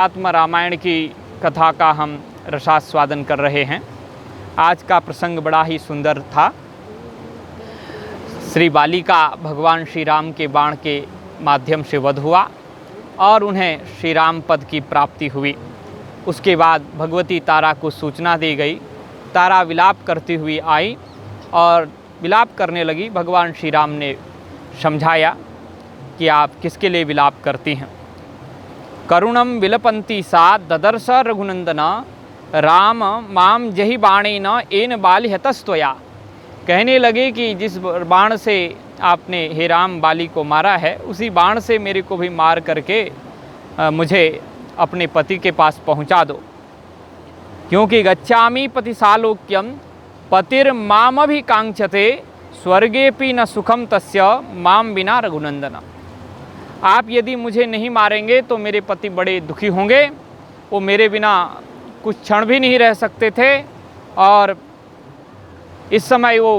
आत्म रामायण की कथा का हम रसास्वादन कर रहे हैं। आज का प्रसंग बड़ा ही सुंदर था। श्री बाली का भगवान श्री राम के बाण के माध्यम से वध हुआ और उन्हें श्री राम पद की प्राप्ति हुई। उसके बाद भगवती तारा को सूचना दी गई। तारा विलाप करती हुई आई और विलाप करने लगी। भगवान श्री राम ने समझाया कि आप किसके लिए विलाप करती हैं। करुणम विलपंती सा ददर्श रघुनंदन राम माम जहि बाणेन एन बाली हतस्त्वया। कहने लगे कि जिस बाण से आपने हे राम बाली को मारा है, उसी बाण से मेरे को भी मार करके मुझे अपने पति के पास पहुंचा दो, क्योंकि गच्छामि पतिसालोक्यम पतिर्मामभि कांक्षते स्वर्गेपि न सुखम तस्य माम बिना रघुनंदन। आप यदि मुझे नहीं मारेंगे तो मेरे पति बड़े दुखी होंगे। वो मेरे बिना कुछ क्षण भी नहीं रह सकते थे और इस समय वो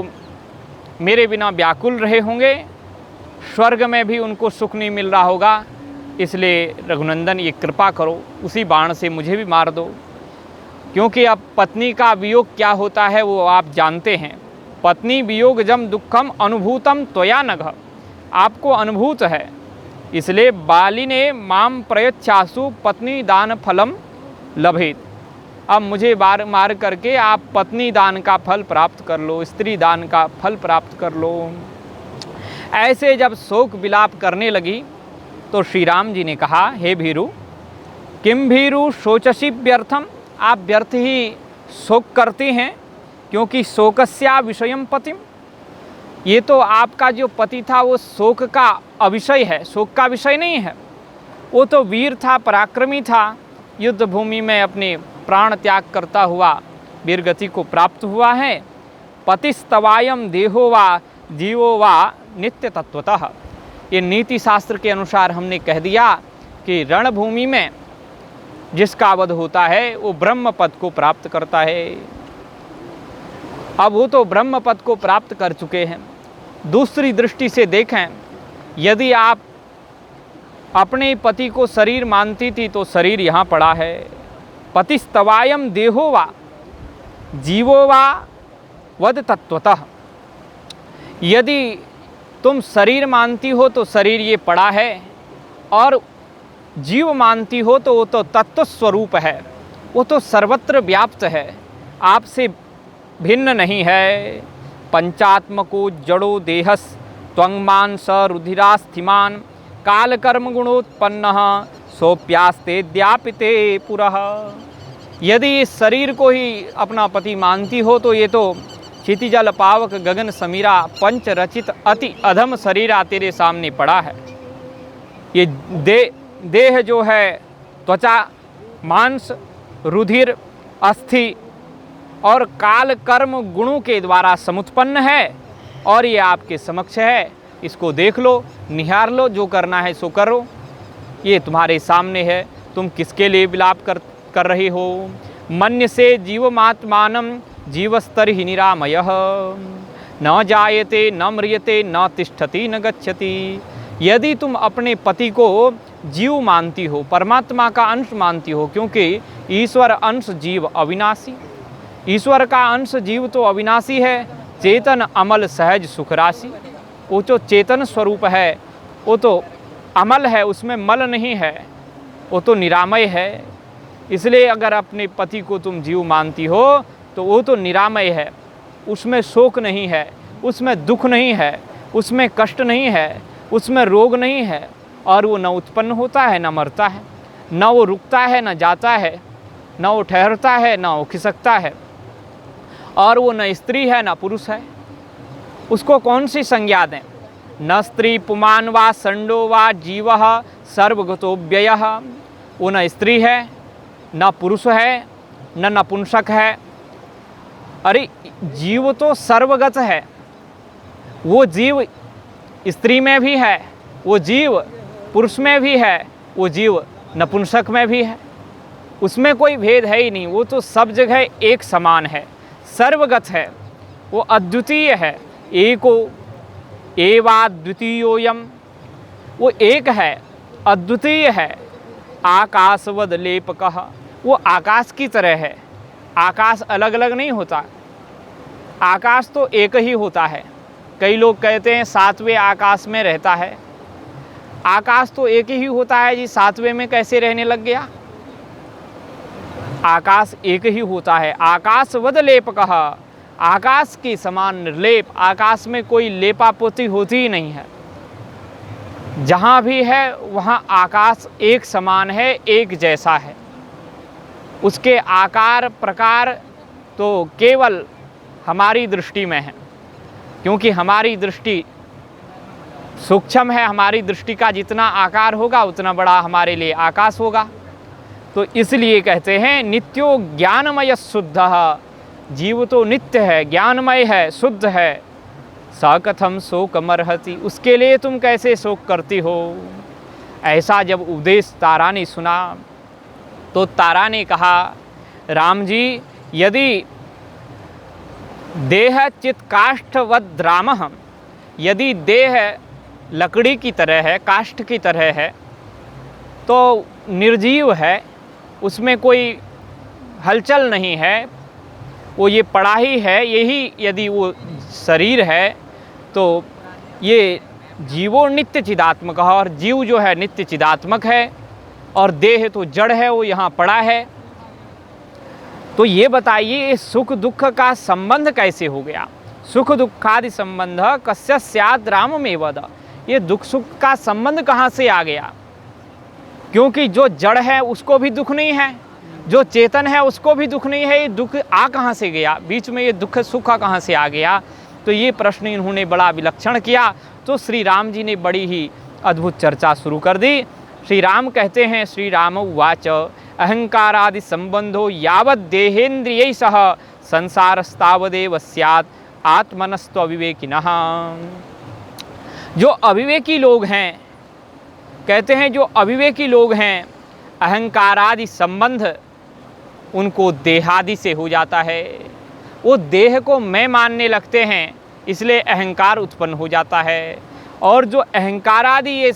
मेरे बिना व्याकुल रहे होंगे। स्वर्ग में भी उनको सुख नहीं मिल रहा होगा। इसलिए रघुनंदन ये कृपा करो, उसी बाण से मुझे भी मार दो, क्योंकि अब पत्नी का वियोग क्या होता है वो आप जानते हैं। पत्नी वियोग जम दुखम अनुभूतम त्वया नघ। आपको अनुभूत है। इसलिए बाली ने माम प्रयच्छासु पत्नी दान फलम लभेत। अब मुझे मार करके आप पत्नी दान का फल प्राप्त कर लो, स्त्री दान का फल प्राप्त कर लो। ऐसे जब शोक विलाप करने लगी तो श्री राम जी ने कहा, हे भीरु, किम भीरु शोचसी व्यर्थम। आप व्यर्थ ही शोक करते हैं, क्योंकि शोकस्या विषयम पतिम। ये तो आपका जो पति था वो शोक का अविषय है, शोक का विषय नहीं है। वो तो वीर था, पराक्रमी था, युद्ध भूमि में अपने प्राण त्याग करता हुआ वीर गति को प्राप्त हुआ है। पतिस्तवायम देहो वा जीवो वा नित्य तत्वतः। ये नीति शास्त्र के अनुसार हमने कह दिया कि रणभूमि में जिसका वध होता है वो ब्रह्म पद को प्राप्त करता है। अब वो तो ब्रह्म पद को प्राप्त कर चुके हैं। दूसरी दृष्टि से देखें, यदि आप अपने पति को शरीर मानती थी तो शरीर यहाँ पड़ा है। पतिस्तवायम देहो वा जीवो वा वद तत्वतः। यदि तुम शरीर मानती हो तो शरीर ये पड़ा है, और जीव मानती हो तो वो तो तत्व स्वरूप है, वो तो सर्वत्र व्याप्त है, आपसे भिन्न नहीं है। पंचात्मको जड़ो देहस त्वंगमान स रुधिरास्थिमान काल कर्म गुणोत्पन्न सोप्यास्ते द्यापिते पुरः। यदि इस शरीर को ही अपना पति मानती हो तो ये तो क्षितिजल पावक गगन समीरा पंच रचित अति अधम शरीरा तेरे सामने पड़ा है। ये देह जो है त्वचा, मांस, रुधिर, अस्थि और काल कर्म गुणों के द्वारा समुत्पन्न है, और ये आपके समक्ष है। इसको देख लो, निहार लो, जो करना है सो करो। ये तुम्हारे सामने है। तुम किसके लिए विलाप कर रही हो। मन्य से जीवमात्मानं जीवस्तर ही निरामयः न जायते न म्रियते न तिष्ठति न गच्छति। यदि तुम अपने पति को जीव मानती हो, परमात्मा का अंश मानती हो, क्योंकि ईश्वर अंश जीव अविनाशी, ईश्वर का अंश जीव तो अविनाशी है, चेतन अमल सहज सुख राशि। वो जो चेतन स्वरूप है वो तो अमल है, उसमें मल नहीं है, वो तो निरामय है। इसलिए अगर अपने पति को तुम जीव मानती हो तो वो तो निरामय है, उसमें शोक नहीं है, उसमें दुख नहीं है, उसमें कष्ट नहीं है, उसमें रोग नहीं है, और वो न उत्पन्न होता है न मरता है, न वो रुकता है न जाता है, न वो ठहरता है न वो खिसकता है, और वो न स्त्री है न पुरुष है। उसको कौन सी संज्ञा दें। न स्त्री पुमान वा संडो वा जीवः सर्वगतो व्ययः। वो न स्त्री है, न पुरुष है, न नपुंसक है। अरे जीव तो सर्वगत है। वो जीव स्त्री में भी है, वो जीव पुरुष में भी है, वो जीव नपुंसक में भी है। उसमें कोई भेद है ही नहीं। वो तो सब जगह एक समान है, सर्वगत है, वो अद्वितीय है। एको एवा द्वितीयोयम। वो एक है, अद्वितीय है, आकाशवद लेपकः, वो आकाश की तरह है। आकाश अलग अलग नहीं होता, आकाश तो एक ही होता है। कई लोग कहते हैं सातवें आकाश में रहता है। आकाश तो एक ही होता है जी, सातवें में कैसे रहने लग गया? आकाश एक ही होता है। आकाशवद लेपकः, आकाश की समान निर्लेप, आकाश में कोई लेपापोती होती ही नहीं है। जहाँ भी है वहाँ आकाश एक समान है, एक जैसा है। उसके आकार प्रकार तो केवल हमारी दृष्टि में है, क्योंकि हमारी दृष्टि सूक्ष्म है। हमारी दृष्टि का जितना आकार होगा उतना बड़ा हमारे लिए आकाश होगा। तो इसलिए कहते हैं नित्यो ज्ञानमय शुद्ध, जीव तो नित्य है, ज्ञानमय है, शुद्ध है। स कथम शोकमर्हति, उसके लिए तुम कैसे शोक करती हो? ऐसा जब उपदेश तारा ने सुना तो तारा ने कहा, राम जी, यदि देह चित्काष्ठवद रामः, यदि देह लकड़ी की तरह है, काष्ठ की तरह है, तो निर्जीव है, उसमें कोई हलचल नहीं है, वो ये पड़ा ही है। यही यदि वो शरीर है तो ये जीवो नित्य चिदात्मक है, और जीव जो है नित्य चिदात्मक है, और देह तो जड़ है, वो यहाँ पड़ा है। तो ये बताइए ये सुख दुख का संबंध कैसे हो गया? सुख दुखादि संबंध कस्य स्यात् राममेवद, ये दुख सुख का संबंध कहाँ से आ गया? क्योंकि जो जड़ है उसको भी दुख नहीं है, जो चेतन है उसको भी दुख नहीं है। ये दुख आ कहाँ से गया? बीच में ये दुख सुख कहाँ से आ गया? तो ये प्रश्न इन्होंने बड़ा विलक्षण किया। तो श्री राम जी ने बड़ी ही अद्भुत चर्चा शुरू कर दी। श्री राम कहते हैं, श्री राम उवाच अहंकारादि संबंधो यावत् देहेन्द्रियै सह संसारस्तावदेव स्यात् आत्मनस्तु अविवेकिनः। जो अविवेकी लोग हैं, कहते हैं जो अविवेकी लोग हैं, अहंकारादि संबंध उनको देहादि से हो जाता है। वो देह को मैं मानने लगते हैं, इसलिए अहंकार उत्पन्न हो जाता है। और जो अहंकारादि ये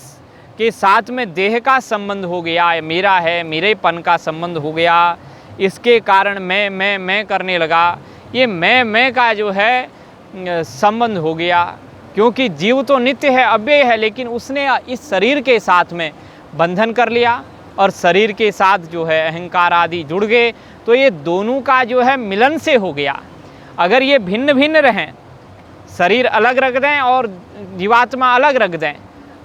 के साथ में देह का संबंध हो गया, मेरा है, मेरेपन का संबंध हो गया, इसके कारण मैं करने लगा। ये मैं का जो है संबंध हो गया, क्योंकि जीव तो नित्य है, अव्यय है, लेकिन उसने इस शरीर के साथ में बंधन कर लिया और शरीर के साथ जो है अहंकार आदि जुड़ गए। तो ये दोनों का जो है मिलन से हो गया। अगर ये भिन्न भिन्न रहें, शरीर अलग रख दें और जीवात्मा अलग रख दें,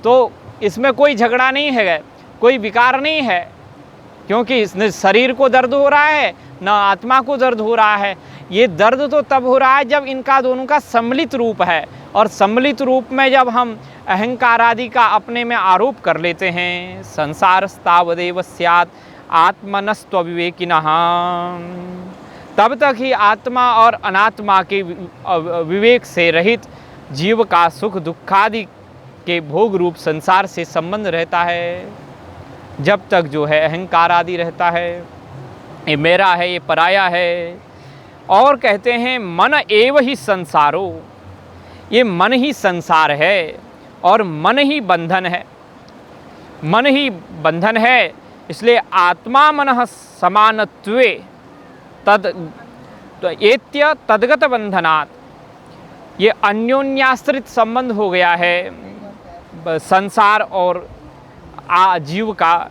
तो इसमें कोई झगड़ा नहीं है, कोई विकार नहीं है, क्योंकि इस शरीर को दर्द हो रहा है, न आत्मा को दर्द हो रहा है। ये दर्द तो तब हो रहा है जब इनका दोनों का सम्मिलित रूप है, और सम्मिलित रूप में जब हम अहंकार आदि का अपने में आरोप कर लेते हैं। संसारस्तावदेव स्यात् आत्मनस्तु अविवेकिनः, तब तक ही आत्मा और अनात्मा के विवेक से रहित जीव का सुख दुखादि के भोग रूप संसार से संबंध रहता है। जब तक जो है अहंकार आदि रहता है, ये मेरा है, ये पराया है। और कहते हैं मन एव ही संसारो, ये मन ही संसार है और मन ही बंधन है। मन ही बंधन है, इसलिए आत्मा मनः समानत्वे एत्य तद्गत बंधनात्, ये अन्योन्याश्रित संबंध हो गया है संसार और जीव का।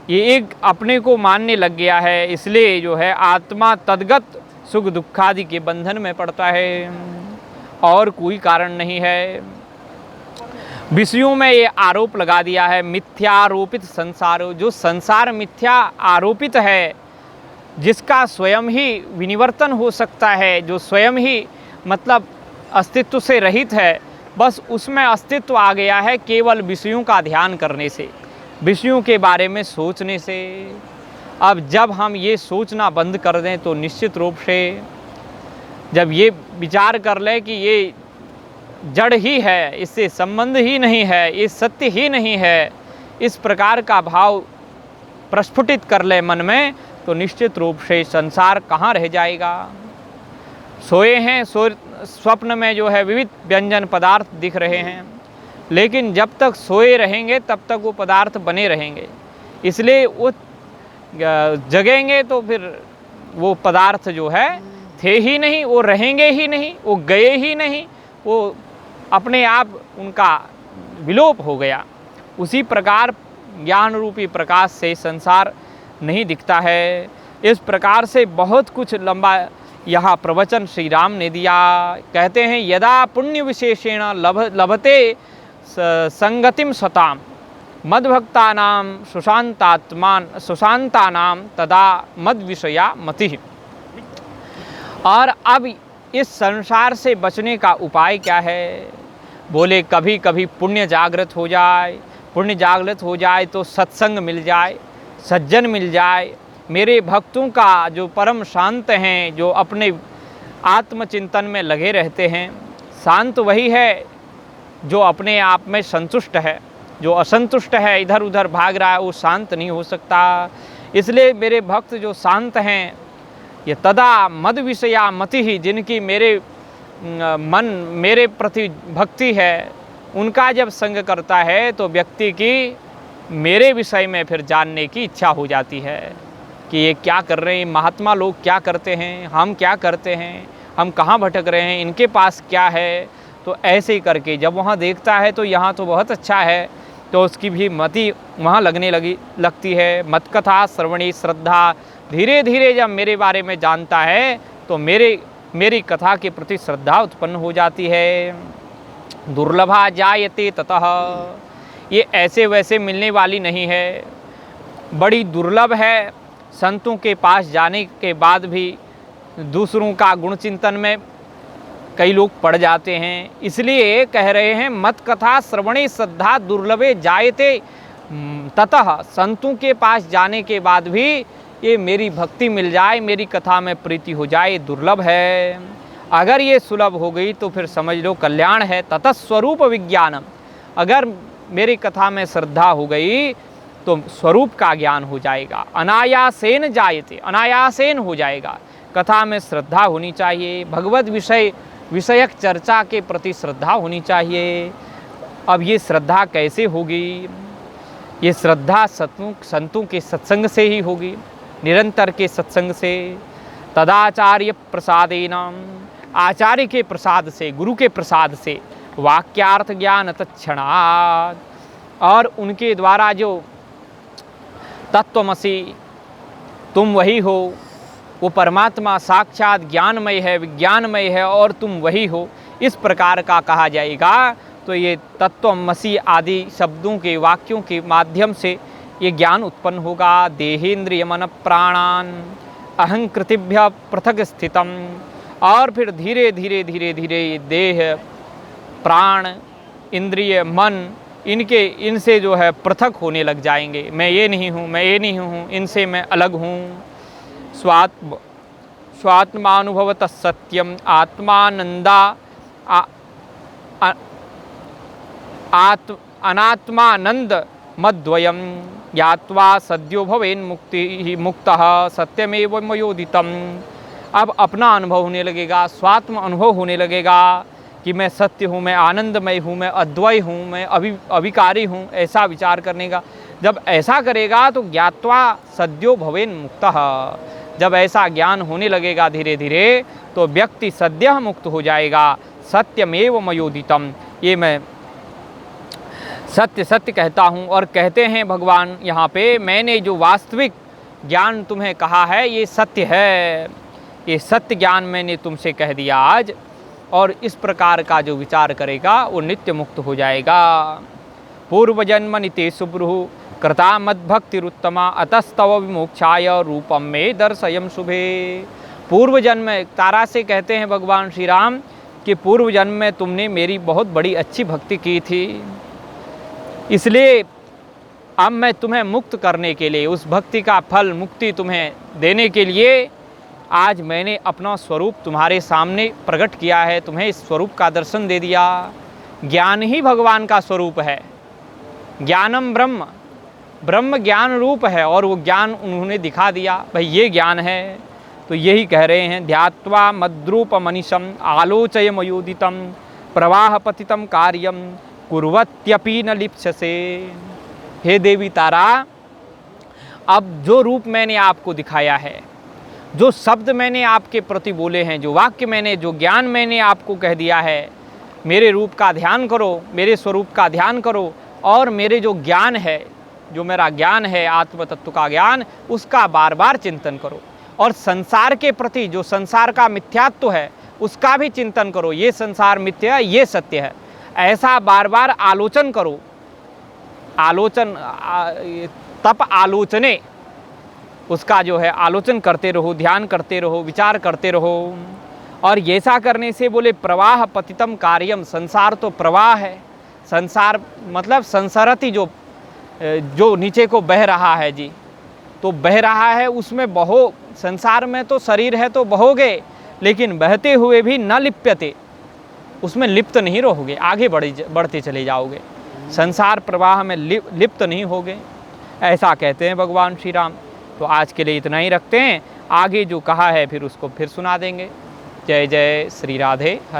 ये एक अपने को मानने लग गया है, इसलिए जो है आत्मा तद्गत सुख दुखादि के बंधन में पड़ता है, और कोई कारण नहीं है। विषयों में ये आरोप लगा दिया है, मिथ्यारोपित संसारो, जो संसार मिथ्या आरोपित है, जिसका स्वयं ही विनिवर्तन हो सकता है, जो स्वयं ही मतलब अस्तित्व से रहित है, बस उसमें अस्तित्व आ गया है केवल विषयों का ध्यान करने से, विषयों के बारे में सोचने से। अब जब हम ये सोचना बंद कर दें तो निश्चित रूप से जब ये विचार कर लें कि ये जड़ ही है, इससे संबंध ही नहीं है, ये सत्य ही नहीं है, इस प्रकार का भाव प्रस्फुटित कर ले मन में, तो निश्चित रूप से संसार कहाँ रह जाएगा। सोए हैं, स्वप्न में जो है विविध व्यंजन पदार्थ दिख रहे हैं, लेकिन जब तक सोए रहेंगे तब तक वो पदार्थ बने रहेंगे। इसलिए वो जगेंगे तो फिर वो पदार्थ जो है थे ही नहीं, वो रहेंगे ही नहीं, वो गए ही नहीं, वो अपने आप उनका विलोप हो गया। उसी प्रकार ज्ञान रूपी प्रकाश से संसार नहीं दिखता है। इस प्रकार से बहुत कुछ लंबा यहाँ प्रवचन श्री राम ने दिया। कहते हैं यदा पुण्य विशेषेण लभते संगतिम सताम मद्भक्तानां सुशांतानां तदा मद विषया मति। और अब इस संसार से बचने का उपाय क्या है? बोले कभी कभी पुण्य जागृत हो जाए, पुण्य जागृत हो जाए तो सत्संग मिल जाए, सज्जन मिल जाए, मेरे भक्तों का जो परम शांत हैं, जो अपने आत्मचिंतन में लगे रहते हैं। शांत वही है जो अपने आप में संतुष्ट है, जो असंतुष्ट है इधर उधर भाग रहा है वो शांत नहीं हो सकता। इसलिए मेरे भक्त जो शांत हैं, ये तदा मद विषया मति ही, जिनकी मेरे प्रति भक्ति है, उनका जब संग करता है तो व्यक्ति की मेरे विषय में फिर जानने की इच्छा हो जाती है कि ये क्या कर रहे हैं, महात्मा लोग क्या करते हैं, हम क्या करते हैं, हम कहाँ भटक रहे हैं, इनके पास क्या है। तो ऐसे ही करके जब वहाँ देखता है तो यहाँ तो बहुत अच्छा है, तो उसकी भी मति वहाँ लगने लगती है। मत कथा श्रवणी श्रद्धा, धीरे धीरे जब मेरे बारे में जानता है तो मेरी कथा के प्रति श्रद्धा उत्पन्न हो जाती है। दुर्लभा जायते ततः, ये ऐसे वैसे मिलने वाली नहीं है, बड़ी दुर्लभ है। संतों के पास जाने के बाद भी दूसरों का गुण चिंतन में कई लोग पड़ जाते हैं। इसलिए कह रहे हैं मत कथा श्रवणे श्रद्धा दुर्लभे जायते ततः, संतों के पास जाने के बाद भी ये मेरी भक्ति मिल जाए, मेरी कथा में प्रीति हो जाए, दुर्लभ है। अगर ये सुलभ हो गई तो फिर समझ लो कल्याण है। ततः स्वरूप विज्ञानम, अगर मेरी कथा में श्रद्धा हो गई तो स्वरूप का ज्ञान हो जाएगा। अनायासेन जायते, अनायासेन हो जाएगा। कथा में श्रद्धा होनी चाहिए, भगवत विषयक चर्चा के प्रति श्रद्धा होनी चाहिए। अब ये श्रद्धा कैसे होगी? ये श्रद्धा संतों के सत्संग से ही होगी, निरंतर के सत्संग से। तदाचार्य प्रसादेन, आचार्य के प्रसाद से, गुरु के प्रसाद से, वाक्यार्थ ज्ञान तत्क्षणात्, और उनके द्वारा जो तत्वमसि, तुम वही हो, वो परमात्मा साक्षात ज्ञानमय है, विज्ञानमय है और तुम वही हो, इस प्रकार का कहा जाएगा। तो ये तत्वमसि आदि शब्दों के, वाक्यों के माध्यम से ये ज्ञान उत्पन्न होगा। देहेन्द्रिय मन प्राणान अहंकृतिभ्य पृथक स्थितम, और फिर धीरे धीरे धीरे धीरे देह, प्राण, इंद्रिय, मन, इनसे जो है पृथक होने लग जाएंगे। मैं ये नहीं हूँ, मैं ये नहीं हूँ, इनसे मैं अलग हूँ। स्वात्मानुभवतः सत्यम आत्मानंदा अनात्मानंद मद्वयम ज्ञात्वा सद्यो भवेन मुक्तः सत्यमेव मयोदितम। अब अपना अनुभव होने लगेगा, स्वात्म अनुभव होने लगेगा कि मैं सत्य हूँ, मैं आनंदमय हूँ, मैं अद्वय हूँ, मैं अविकारी हूँ, ऐसा विचार करने का। जब ऐसा करेगा तो ज्ञात्वा सद्यो भवेन मुक्तः, जब ऐसा ज्ञान होने लगेगा धीरे धीरे तो व्यक्ति सद्यः मुक्त हो जाएगा। सत्यमेव मयोदितम, ये मैं सत्य सत्य कहता हूँ। और कहते हैं भगवान यहाँ पे, मैंने जो वास्तविक ज्ञान तुम्हें कहा है ये सत्य है, ये सत्य ज्ञान मैंने तुमसे कह दिया आज। और इस प्रकार का जो विचार करेगा वो नित्य मुक्त हो जाएगा। पूर्व जन्म निते सुब्रुः कृता मद्भक्तिरुत्तमा अतस्तव विमोक्षाय रूपम में दर्शयम शुभे। पूर्व जन्म, तारा से कहते हैं भगवान श्री राम कि पूर्व जन्म में तुमने मेरी बहुत बड़ी अच्छी भक्ति की थी, इसलिए अब मैं तुम्हें मुक्त करने के लिए, उस भक्ति का फल मुक्ति तुम्हें देने के लिए आज मैंने अपना स्वरूप तुम्हारे सामने प्रकट किया है, तुम्हें इस स्वरूप का दर्शन दे दिया। ज्ञान ही भगवान का स्वरूप है, ज्ञानम ब्रह्म, ब्रह्म ज्ञान रूप है, और वो ज्ञान उन्होंने दिखा दिया, भाई ये ज्ञान है। तो यही कह रहे हैं, ध्यात्वा मद्रूप मनीषम आलोचय मयोदितम प्रवाह पतितम कार्यम कुर्वत्यपि न लिप्स्यसे। हे देवी तारा, अब जो रूप मैंने आपको दिखाया है, जो शब्द मैंने आपके प्रति बोले हैं, जो वाक्य मैंने, जो ज्ञान मैंने आपको कह दिया है, मेरे रूप का ध्यान करो, मेरे स्वरूप का ध्यान करो और मेरे जो ज्ञान है, जो मेरा ज्ञान है आत्म तत्व का ज्ञान, उसका बार बार चिंतन करो। और संसार के प्रति जो संसार का मिथ्यात्व है उसका भी चिंतन करो, ये संसार मिथ्या है, ये सत्य है, ऐसा बार बार आलोचन करो। आलोचन तप आलोचने, उसका जो है आलोचन करते रहो, ध्यान करते रहो, विचार करते रहो। और ऐसा करने से बोले प्रवाह पतितम कार्यम, संसार तो प्रवाह है, संसार मतलब संसरति, जो नीचे को बह रहा है जी, तो बह रहा है उसमें बहो। संसार में तो शरीर है तो बहोगे, लेकिन बहते हुए भी न लिप्यते, उसमें लिप्त नहीं रहोगे, आगे बढ़ते चले जाओगे, संसार प्रवाह में लिप्त नहीं होगे, ऐसा कहते हैं भगवान श्री राम। तो आज के लिए इतना ही रखते हैं, आगे जो कहा है फिर उसको फिर सुना देंगे। जय जय श्री राधे। हर